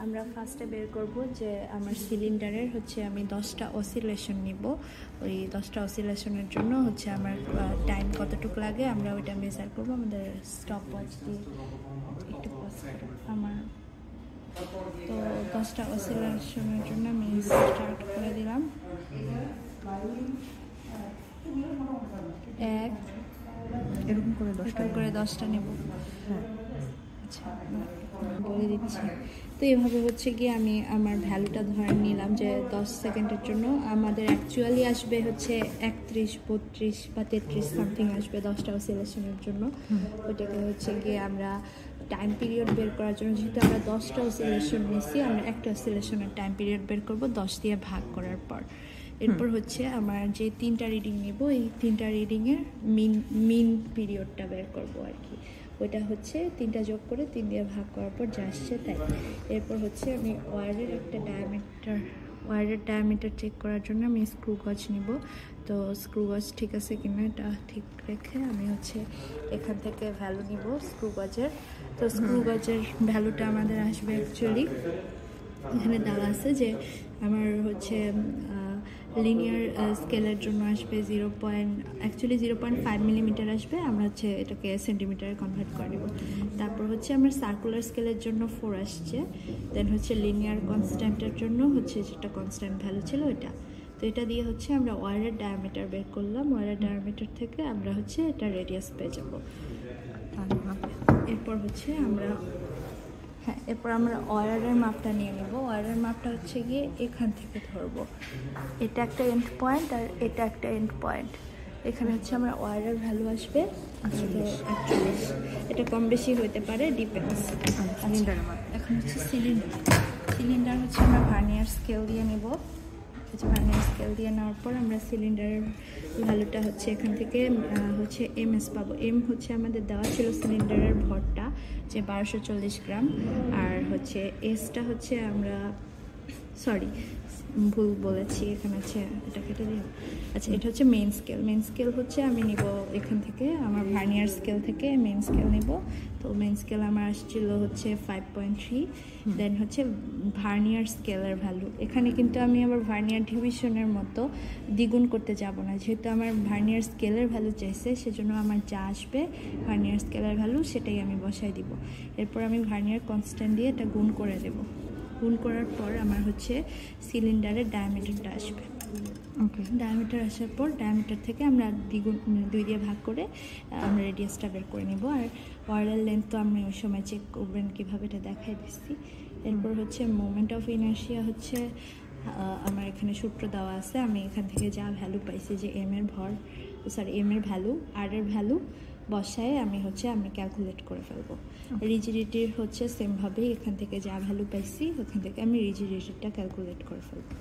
আমরা ফার্স্টে বের করব যে আমার সিলিন্ডারের হচ্ছে আমি 10টা অসিলেশন নিব। ওই 10টা অসিলেশনের জন্য হচ্ছে আমার টাইম কতটুকু লাগে আমরা ওইটা মেজার করব আমাদের স্টপ ওয়াচ দিয়ে। একটু পজ করো আমার। তো 10টা অসিলেশনের জন্য আমি স্টার্ট করে দিলাম। 1 এরকম করে 10টা নেব। হ্যাঁ, আচ্ছা বলে দিচ্ছি। তো এইভাবে হচ্ছে গিয়ে আমি আমার ভ্যালুটা ধরে নিলাম যে 10 সেকেন্ডের জন্য আমাদের অ্যাকচুয়ালি আসবে হচ্ছে 31, 32 বা 33 সামথিং আসবে 10টা অসিলেশনের জন্য। ওইটাকে হচ্ছে গিয়ে আমরা টাইম পিরিয়ড বের করার জন্য, যেহেতু আমরা 10টা অসিলেশন নিয়েছি, আমরা একটা অসিলেশনের টাইম পিরিয়ড বের করব 10 দিয়ে ভাগ করার পর। এরপর হচ্ছে আমার যে 3টা রিডিং নেব, এই 3টা রিডিংয়ের মিন পিরিয়ডটা বের করব আর কি। ওইটা হচ্ছে 3টা যোগ করে 3 দিয়ে ভাগ করার পর যা আসছে তাই। এরপর হচ্ছে আমি ওয়্যারের ডায়ামিটার চেক করার জন্য আমি স্ক্রু গজ নিব। তো স্ক্রু গজ ঠিক আছে কিনা এটা ঠিক রেখে আমি হচ্ছে এখান থেকে ভ্যালু নিব স্ক্রু গজের। তো স্ক্রু গজের ভ্যালুটা আমাদের আসবে অ্যাকচুয়ালি এখানে দেওয়া আছে যে আমার হচ্ছে লিনিয়ার স্কেলের জন্য আসবে 0.5 মিলিমিটার আসবে। আমরা হচ্ছে এটাকে সেন্টিমিটারে কনভার্ট করে নেব। তারপর হচ্ছে আমার সার্কুলার স্কেলের জন্য 4 আসছে। দেন হচ্ছে লিনিয়ার কনস্ট্যান্টের জন্য হচ্ছে যেটা কনস্ট্যান্ট ভ্যালু ছিল ওইটা। তো এটা দিয়ে হচ্ছে আমরা ওয়্যারের ডায়ামিটার বের করলাম। ওয়্যারের ডায়ামিটার থেকে আমরা হচ্ছে এটা রেডিয়াস পেয়ে যাব। এরপর হচ্ছে আমরা ওয়্যারের মাপটা নিয়ে নেব। ওয়্যারের মাপটা হচ্ছে গিয়ে এখান থেকে ধরবো। এটা একটা এন্ড পয়েন্ট আর এটা একটা এন্ড পয়েন্ট। এখানে হচ্ছে আমরা ওয়্যারের ভ্যালু আসবে 48। এটা কম বেশি হতে পারে, ডিপেন্ডস। এখন হচ্ছে সিলিন্ডার হচ্ছে আমরা ভার্নিয়ার স্কেল দিয়ে নেব। ভার্নিয়ার স্কেল দিয়ে নেওয়ার পর আমরা সিলিন্ডারের ভ্যালুটা হচ্ছে এখান থেকে হচ্ছে এমএস পাবো। এম হচ্ছে আমাদের দেওয়া ছিল সিলিন্ডারের ভরটা যে 1240 গ্রাম। আর হচ্ছে এসটা হচ্ছে আমরা ভুল বলেছি, এখানে হচ্ছে এটা কেটে দিই। আচ্ছা, এটা হচ্ছে মেইন স্কেল হচ্ছে আমি নিব এখান থেকে আমার ভার্নিয়ার স্কেল থেকে মেইন স্কেল নিব। তো মেইন স্কেল আমার আসছিল হচ্ছে 5.3। দেন হচ্ছে ভার্নিয়ার স্কেলের ভ্যালু। এখানে কিন্তু আমি আবার ভার্নিয়ার ডিভিশনের মতো দ্বিগুণ করতে যাব না, যেহেতু আমার ভার্নিয়ার স্কেলের ভ্যালু চাইছে, সেজন্য আমার যা আসবে ভার্নিয়ার স্কেলের ভ্যালু সেটাই আমি বসাই দিব। এরপর আমি ভার্নিয়ার কনস্ট্যান্ট দিয়ে এটা গুণ করে দেব। গুণ করার পর আমার হচ্ছে সিলিন্ডারের ডায়ামিটারটা আসবে। ওকে, ডায়ামিটার আসার পর ডায়ামিটার থেকে আমরা 2 দিয়ে ভাগ করে আমরা রেডিয়াসটা বের করে নিব। আর ওয়্যারের লেন্থ তো আমি ওই সময় চেক করবেন কীভাবে এটা দেখাই দিচ্ছি। এরপর হচ্ছে মোমেন্ট অফ ইনার্শিয়া হচ্ছে আমার এখানে সূত্র দেওয়া আছে। আমি এখান থেকে যা ভ্যালু পাইছি যে এম এর ভ্যালু আর এর ভ্যালু বসায় আমি ক্যালকুলেট করে ফেলবো। রিজিডিটির হচ্ছে সেমভাবেই এখান থেকে যা ভ্যালু পাইছি ওখান থেকে আমি রিজিডিটিটা ক্যালকুলেট করে ফেলবো।